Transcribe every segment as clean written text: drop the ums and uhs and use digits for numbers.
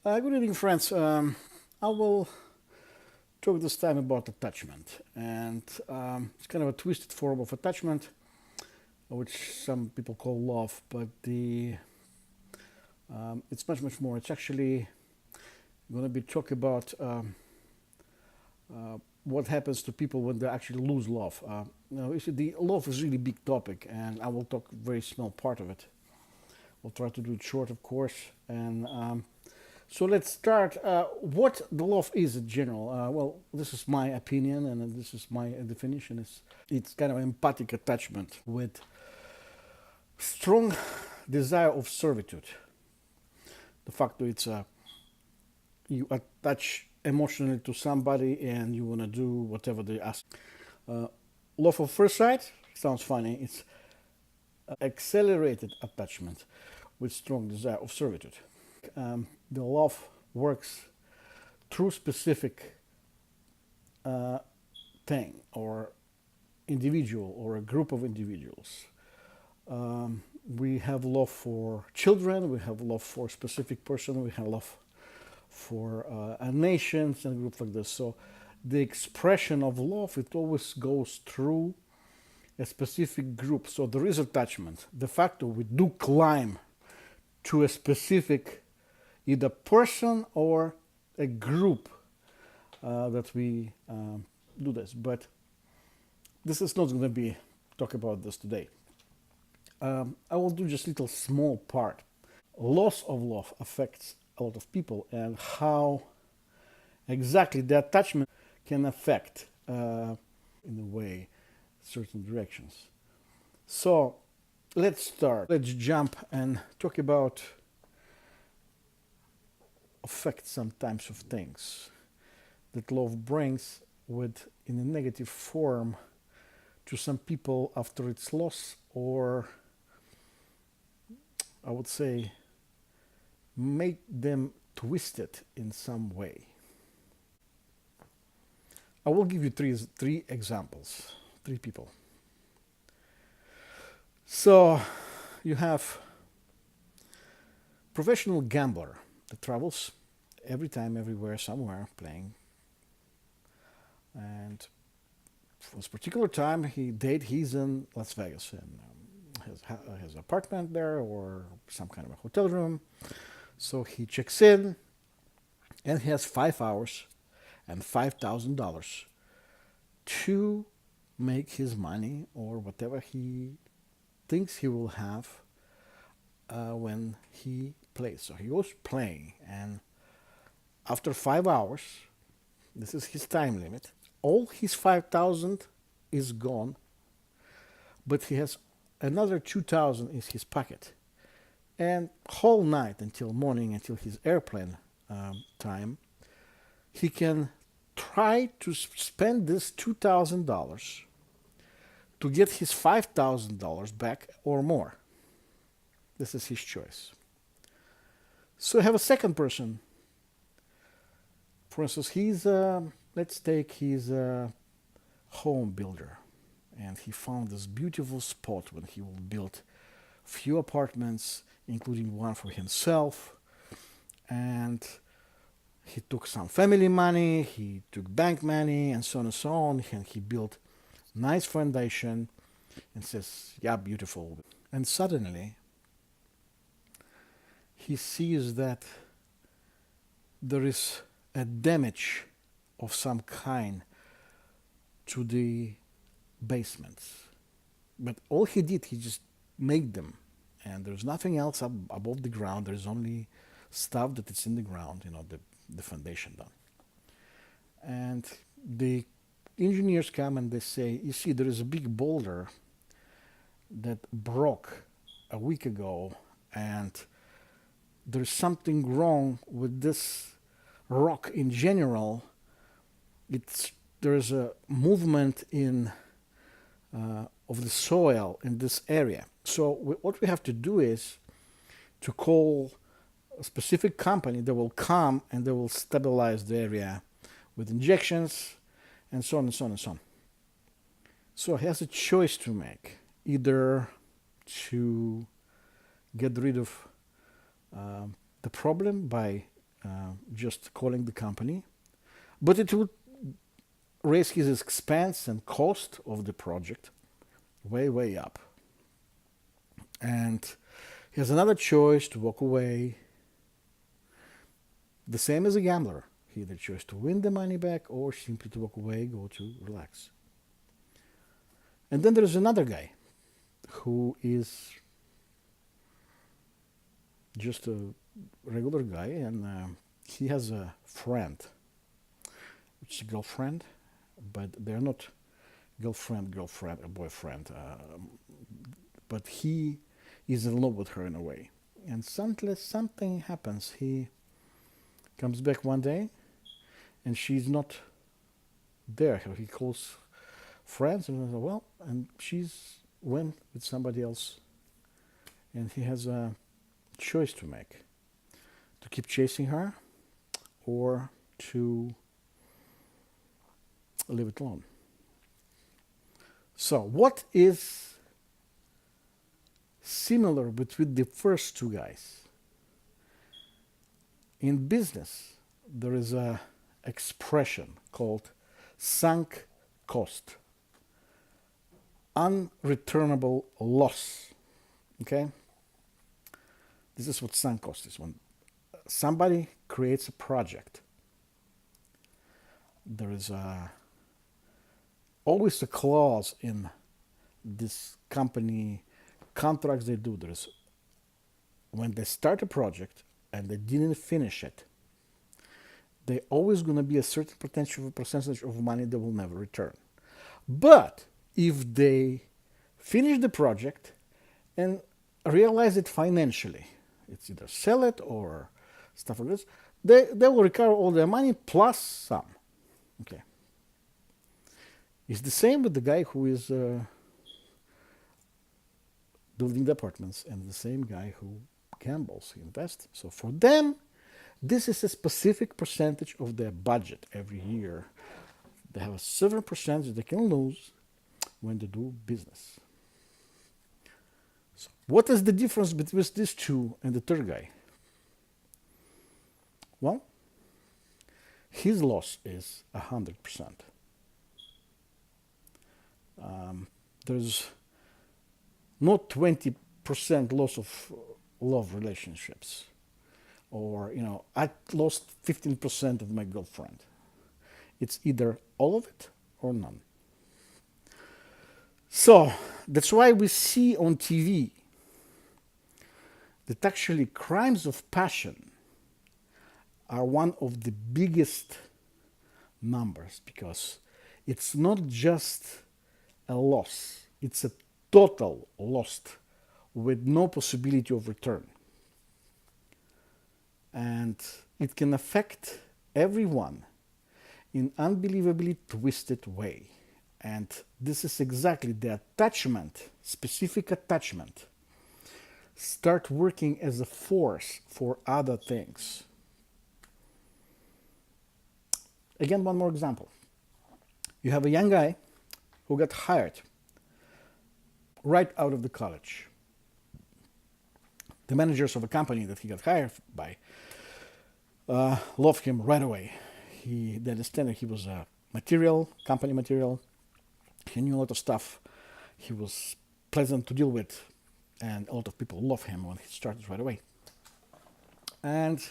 Good evening, friends. I will talk this time about attachment, and it's kind of a twisted form of attachment, which some people call love, but the it's much more. It's actually going to be talk about what happens to people when they actually lose love. You see, the love is really big topic, and I will talk very small part of it. We'll try to do it short, of course, and so let's start. What the love is in general. Well, this is my opinion, and this is my definition. It's kind of empathic attachment with strong desire of servitude. The fact that you attach emotionally to somebody and you want to do whatever they ask. Uh, Love of first sight sounds funny. It's accelerated attachment with strong desire of servitude. The love works through specific thing or individual or a group of individuals. We have love for children, we have love for a specific person, we have love for a nation and groups like this. So the expression of love, it always goes through a specific group. So there is attachment. The fact that we do climb to a specific either person or a group that we do this. But this is not going to be talk about this today. I will do just little small part. Loss of love affects a lot of people, and how exactly the attachment can affect, in a way, certain directions. So let's start. Let's jump and talk about affect sometimes of things that love brings with in a negative form to some people after its loss, or I would say make them twisted in some way. I will give you three examples, three people. So you have professional gambler that travels every time, everywhere, somewhere playing, and for this particular time, he's in Las Vegas and has an apartment there or some kind of a hotel room. So he checks in, and he has 5 hours and $5,000 to make his money or whatever he thinks he will have when he plays. So he goes playing, and after 5 hours, this is his time limit. All his 5,000 is gone, but he has another 2,000 in his pocket. And whole night until morning, until his airplane time, he can try to spend this $2,000 to get his $5,000 back or more. This is his choice. So I have a second person. For instance, let's take he's a home builder, and he found this beautiful spot when he will build few apartments, including one for himself, and he took some family money, he took bank money, and so on and so on, and he built nice foundation and says, yeah, beautiful. And suddenly he sees that there is a damage of some kind to the basements. But all he did, he just made them, and there's nothing else above the ground. There's only stuff that is in the ground, the foundation done. And the engineers come and they say, you see, there is a big boulder that broke a week ago, and there's something wrong with this rock in general. There's a movement in of the soil in this area. So what we have to do is to call a specific company that will come and they will stabilize the area with injections and so on and so on and so on. So he has a choice to make, either to get rid of the problem by just calling the company, but it would raise his expense and cost of the project way, way up. And he has another choice to walk away, the same as a gambler. He either chooses to win the money back or simply to walk away, go to relax. And then there's another guy who is just a regular guy, and he has a friend, which is a girlfriend, but they're not girlfriend, or boyfriend, but he is in love with her in a way. And suddenly something happens. He comes back one day, and she's not there. He calls friends and says, well, and she's went with somebody else, and he has a choice to make: to keep chasing her or to leave it alone. So what is similar between the first two guys? In business, there is a expression called sunk cost, unreturnable loss. Okay? This is what sunk cost is. When somebody creates a project, there is always a clause in this company contracts they do. There's when they start a project and they didn't finish it, they always going to be a certain potential percentage of money they will never return. But if they finish the project and realize it financially, it's either sell it or stuff like this, they will recover all their money plus some. Okay. It's the same with the guy who is building the apartments, and the same guy who gambles, he invests. So for them, this is a specific percentage of their budget every year. They have a certain percentage they can lose when they do business. So what is the difference between these two and the third guy? Well, his loss is 100%. There's not 20% loss of love relationships, or I lost 15% of my girlfriend. It's either all of it or none. So that's why we see on TV that actually crimes of passion are one of the biggest numbers, because it's not just a loss, it's a total loss with no possibility of return. And it can affect everyone in unbelievably twisted way. And this is exactly the attachment, specific attachment, start working as a force for other things. Again, one more example. You have a young guy who got hired right out of the college. The managers of a company that he got hired by loved him right away. They understand that he was a company material. He knew a lot of stuff. He was pleasant to deal with, and a lot of people loved him when he started right away. And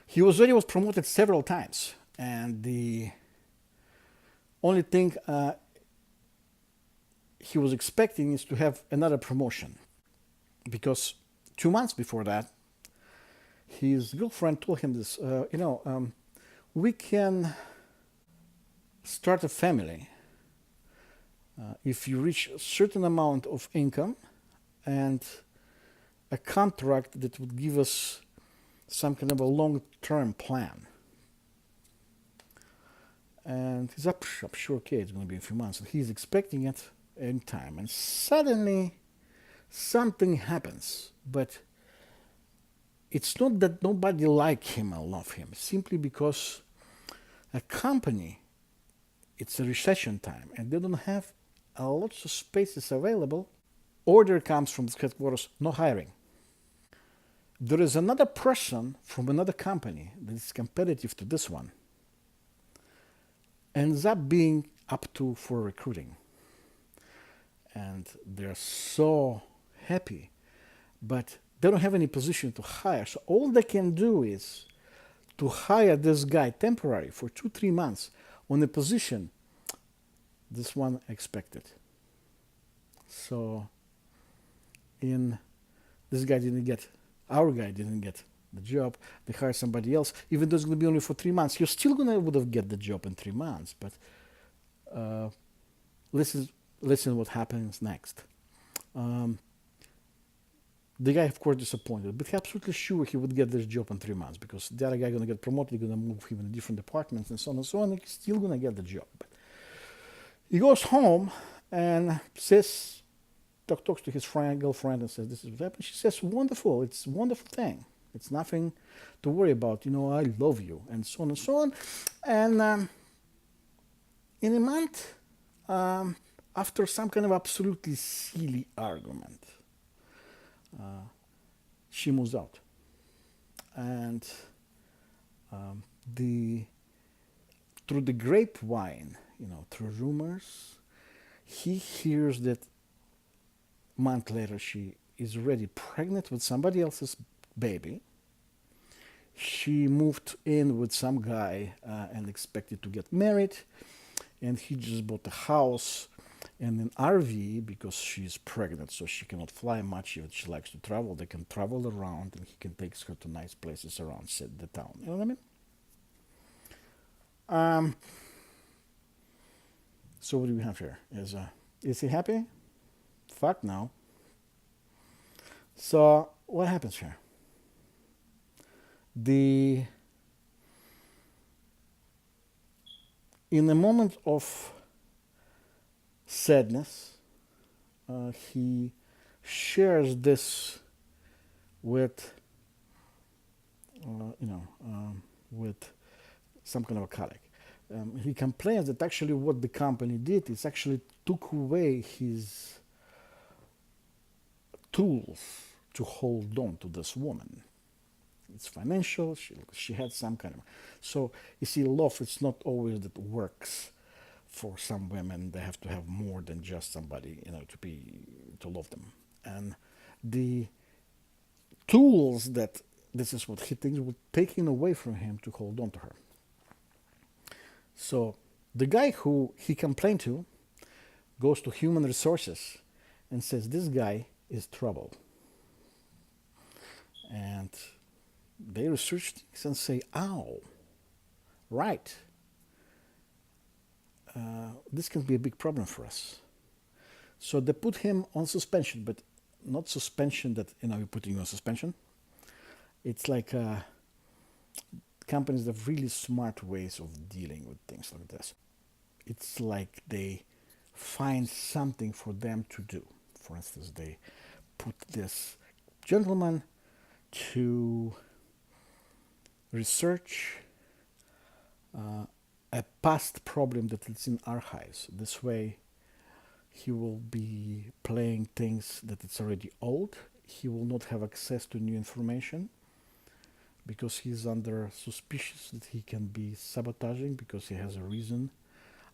he was promoted several times, and the only thing he was expecting is to have another promotion, because 2 months before that, his girlfriend told him this, we can start a family if you reach a certain amount of income and a contract that would give us some kind of a long-term plan. And he's up, I'm sure, okay, it's going to be a few months. And he's expecting it in time. And suddenly, something happens. But it's not that nobody like him or love him. Simply because a company, it's a recession time, and they don't have a lot of spaces available. Order comes from the headquarters, no hiring. There is another person from another company that is competitive to this one, ends up being up to for recruiting. And they're so happy, but they don't have any position to hire. So all they can do is to hire this guy temporary for 2-3 months on a position this one expected. So in this guy didn't get our guy didn't get the job. They hire somebody else, even though it's going to be only for 3 months. You're still going to would have get the job in 3 months, but uh, listen, listen what happens next. Um, the guy, of course, disappointed, but he absolutely sure he would get this job in 3 months because the other guy going to get promoted, going to move him in a different department, and so on and so on. And he's still going to get the job. But he goes home and says, talks to his girlfriend, and says, "This is what happened." She says, "Wonderful. It's a wonderful thing. It's nothing to worry about. I love you," and so on and so on. And in a month, after some kind of absolutely silly argument, uh, she moves out, and um, the through the grapevine, through rumors, he hears that a month later she is already pregnant with somebody else's baby. She moved in with some guy and expected to get married, and he just bought a house and an RV because she's pregnant, so she cannot fly much. Even she likes to travel, they can travel around, and he can take her to nice places around the town. You know what I mean? So what do we have here? Is he happy? Fuck no. So what happens here? In a moment of sadness, he shares this with, with some kind of a colleague. He complains that actually what the company did is actually took away his tools to hold on to this woman. It's financial. She had some kind of. So you see, love. It's not always that works. For some women, they have to have more than just somebody, to love them. And the tools that this is what he thinks were taken away from him to hold on to her. So the guy who he complained to goes to human resources and says this guy is trouble. And they research things and say, "Oh, right. This can be a big problem for us." So they put him on suspension, but not suspension that you're putting you on suspension. It's like companies have really smart ways of dealing with things like this. It's like they find something for them to do. For instance, they put this gentleman to research a past problem that is in archives. This way, he will be playing things that it's already old. He will not have access to new information because he's under suspicious that he can be sabotaging because he has a reason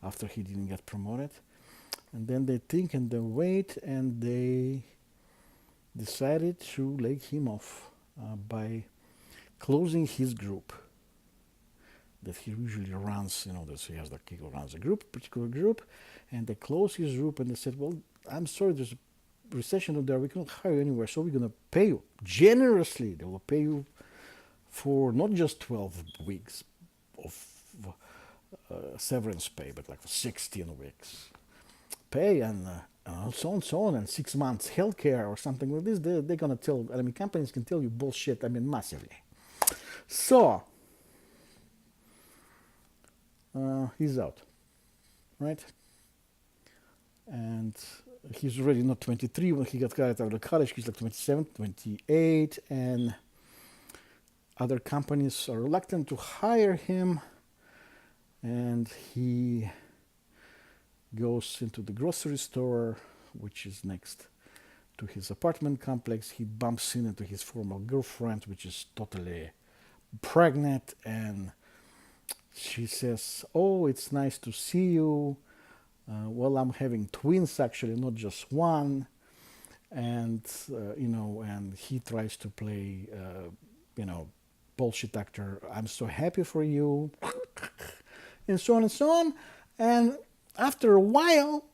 after he didn't get promoted. And then they think and they wait and they decided to lay him off by closing his group that he usually runs. He has he runs a particular group, and they close his group and they said, "Well, I'm sorry, there's a recession out there. We cannot hire you anywhere, so we're gonna pay you generously. They will pay you for not just 12 weeks of severance pay, but like for 16 weeks pay and so on, and 6 months healthcare or something like this." They're gonna tell. Companies can tell you bullshit. Massively. So he's out, right? And he's already not 23 when he got kicked out of college. He's like 27, 28, and other companies are reluctant to hire him. And he goes into the grocery store, which is next to his apartment complex. He bumps into his former girlfriend, which is totally pregnant, and she says, "Oh, it's nice to see you. Well, I'm having twins, actually, not just one." And and he tries to play, you know, bullshit actor. "I'm so happy for you," and so on and so on. And after a while,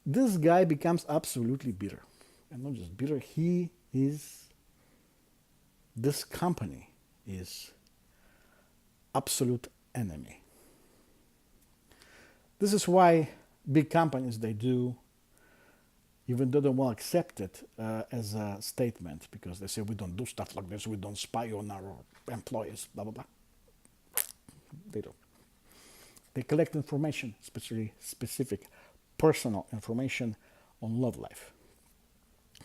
this guy becomes absolutely bitter, and not just bitter. This company is absolute enemy. This is why big companies, they do, even though they won't accept it as a statement, because they say, "We don't do stuff like this, we don't spy on our employees, blah blah blah." They don't. They collect information, especially specific personal information on love life,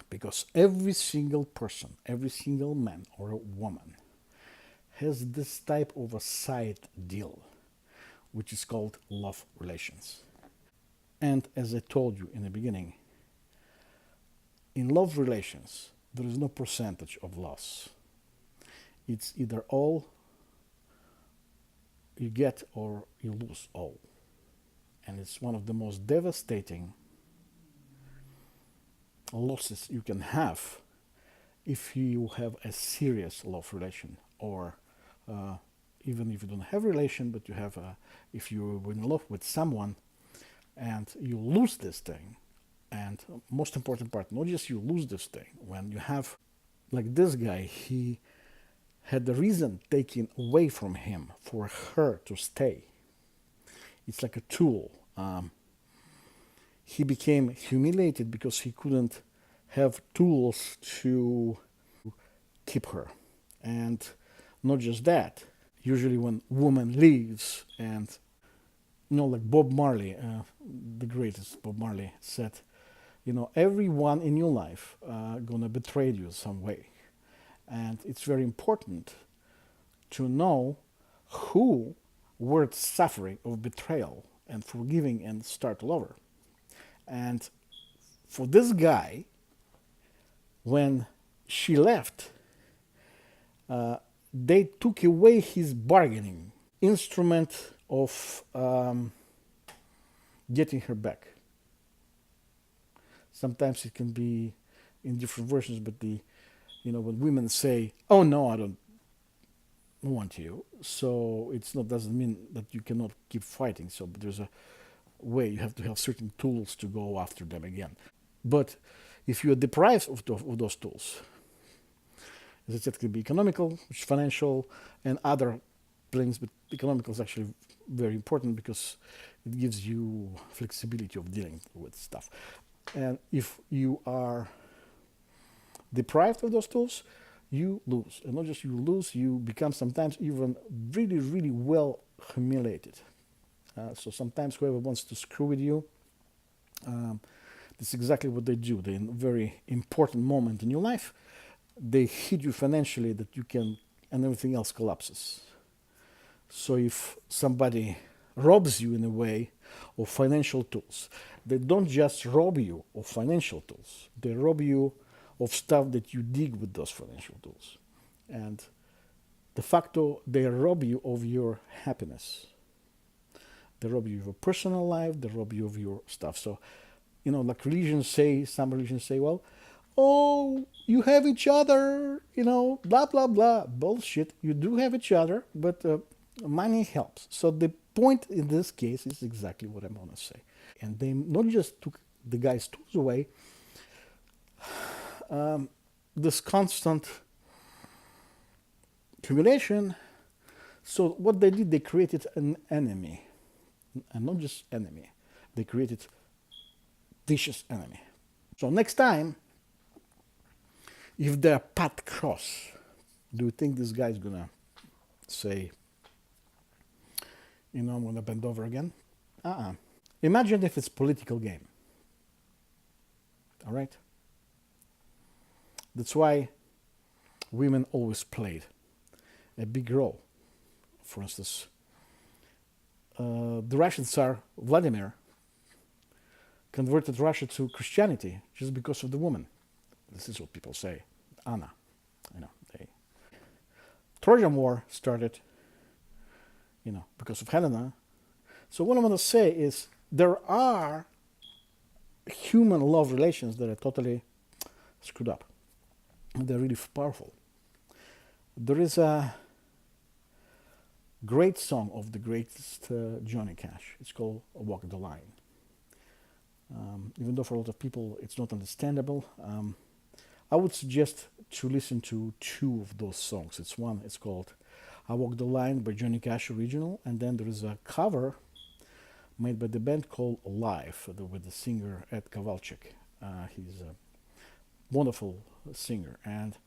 because every single person, every single man or a woman has this type of a side deal, which is called love relations. And as I told you in the beginning, in love relations, there is no percentage of loss. It's either all you get or you lose all. And it's one of the most devastating losses you can have if you have a serious love relation, or even if you don't have a relation, but you have if you're in love with someone and you lose this thing. And most important part, not just you lose this thing, when you have, like this guy, he had the reason taken away from him for her to stay. It's like a tool. He became humiliated because he couldn't have tools to keep her. And not just that, usually when woman leaves, and like Bob Marley, the greatest Bob Marley said, everyone in your life gonna betray you some way. And it's very important to know who worth suffering of betrayal and forgiving and start all over. And for this guy, when she left, they took away his bargaining instrument of getting her back. Sometimes it can be in different versions, but when women say, "Oh no, I don't want you," so it's not doesn't mean that you cannot keep fighting. So, but there's a way. You have to have certain tools to go after them again. But if you are deprived of those tools, as I said, it can be economical, financial, and other things. But economical is actually very important because it gives you flexibility of dealing with stuff. And if you are deprived of those tools, you lose. And not just you lose, you become sometimes even really, really well humiliated. So sometimes whoever wants to screw with you, this is exactly what they do. They, in a very important moment in your life, they hit you financially that you can, and everything else collapses. So if somebody robs you in a way of financial tools, they don't just rob you of financial tools, they rob you of stuff that you dig with those financial tools. And de facto, they rob you of your happiness. They rob you of your personal life, they rob you of your stuff. So, like some religions say, well, oh, you have each other, blah, blah, blah. Bullshit. You do have each other, but money helps. So the point in this case is exactly what I'm going to say. And they not just took the guy's tools away, this constant humiliation. So what they did, they created an enemy. And not just enemy. They created vicious enemy. So next time, if their path cross, do you think this guy is going to say, I'm going to bend over again? Imagine if it's political game. All right? That's why women always played a big role. For instance, the Russian Tsar Vladimir converted Russia to Christianity just because of the woman. This is what people say. Anna, they Trojan War started, because of Helena. So what I want to say is there are human love relations that are totally screwed up. They're really powerful. There is a great song of the greatest Johnny Cash. It's called "Walk the Line." Even though for a lot of people it's not understandable, I would suggest to listen to two of those songs. It's called "I Walk the Line" by Johnny Cash original, and then there is a cover made by the band called Live with the singer Ed Kowalczyk. He's a wonderful singer, and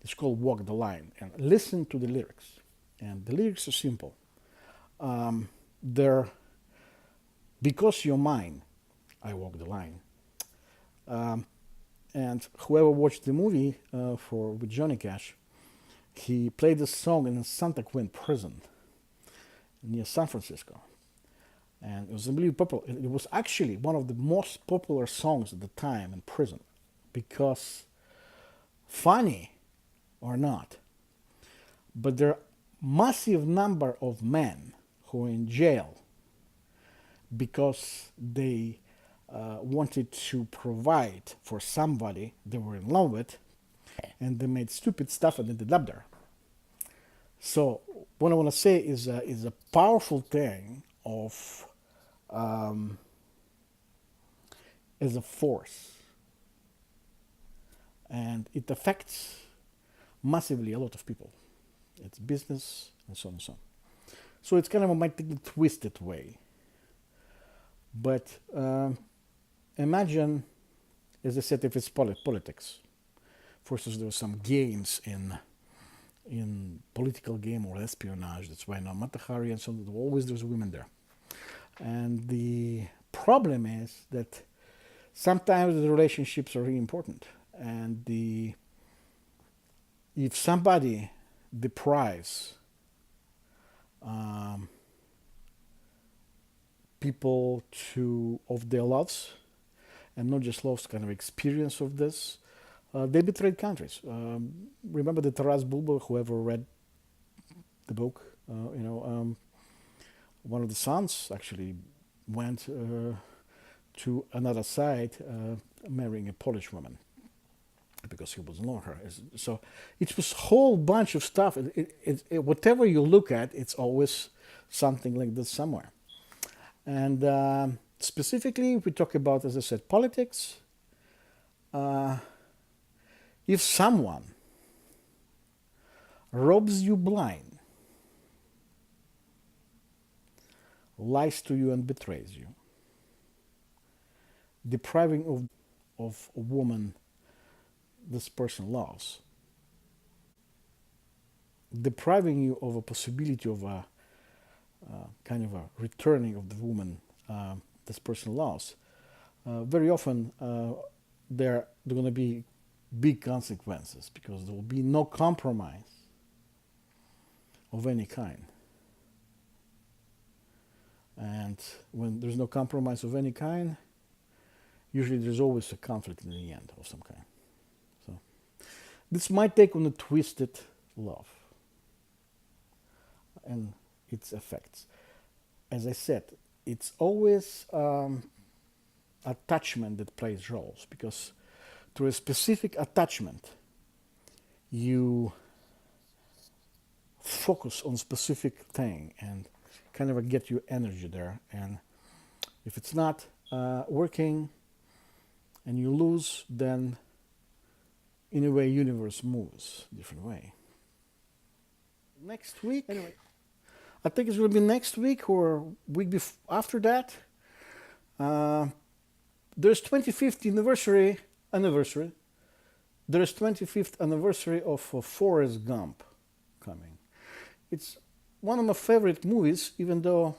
it's called "Walk the Line." And listen to the lyrics. And the lyrics are simple. They're because you're mine, I walk the line. And whoever watched the movie with Johnny Cash, he played this song in a Santa Quinn prison near San Francisco. And it was really popular. It was actually one of the most popular songs at the time in prison because, funny or not, but there are massive number of men who are in jail because they wanted to provide for somebody they were in love with, and they made stupid stuff and ended up there. So what I want to say is a powerful thing of as a force, and it affects massively a lot of people. It's business and so on and so on. So it's kind of a might take a twisted way. But imagine, as I said, if it's politics. For instance, there are some games in political game or espionage. That's why now Mata Hari and so on, always there's women there. And the problem is that sometimes the relationships are really important. And if somebody deprives people of their loves, and not just loves, kind of experience of this, they betrayed countries. Remember the Taras Bulba, whoever read the book, one of the sons actually went to another side, marrying a Polish woman because he was in love with her. So it was a whole bunch of stuff. Whatever you look at, it's always something like this somewhere. And specifically, we talk about, as I said, politics. If someone robs you blind, lies to you and betrays you, depriving of a woman this person loves, depriving you of a possibility of a kind of a returning of the woman this person loves, very often there are going to be big consequences because there will be no compromise of any kind. And when there's no compromise of any kind, usually there's always a conflict in the end of some kind. So this might take on a twisted love and its effects. As I said, it's always attachment that plays roles, because through a specific attachment you focus on specific thing and kind of get your energy there, and if it's not working and you lose, then in a way universe moves a different way. Next week, anyway, I think it's going to be next week or week after that. There's 25th anniversary. There's 25th anniversary of Forrest Gump coming. It's one of my favorite movies, even though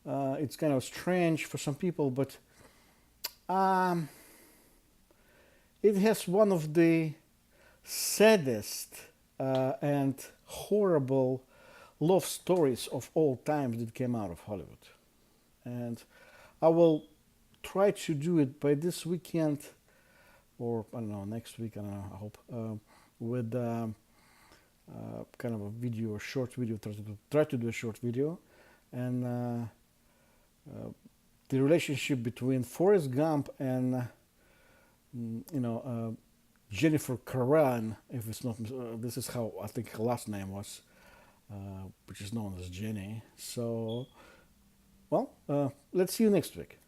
it's kind of strange for some people, but it has one of the saddest and horrible love stories of all times that came out of Hollywood. And I will try to do it by this weekend, or I don't know, next week. I don't know. I hope with kind of a video, a short video. Try to do a short video, and the relationship between Forrest Gump and you know Jennifer Karan, if it's not, this is how I think her last name was, which is known as Jenny. So, well, let's see you next week.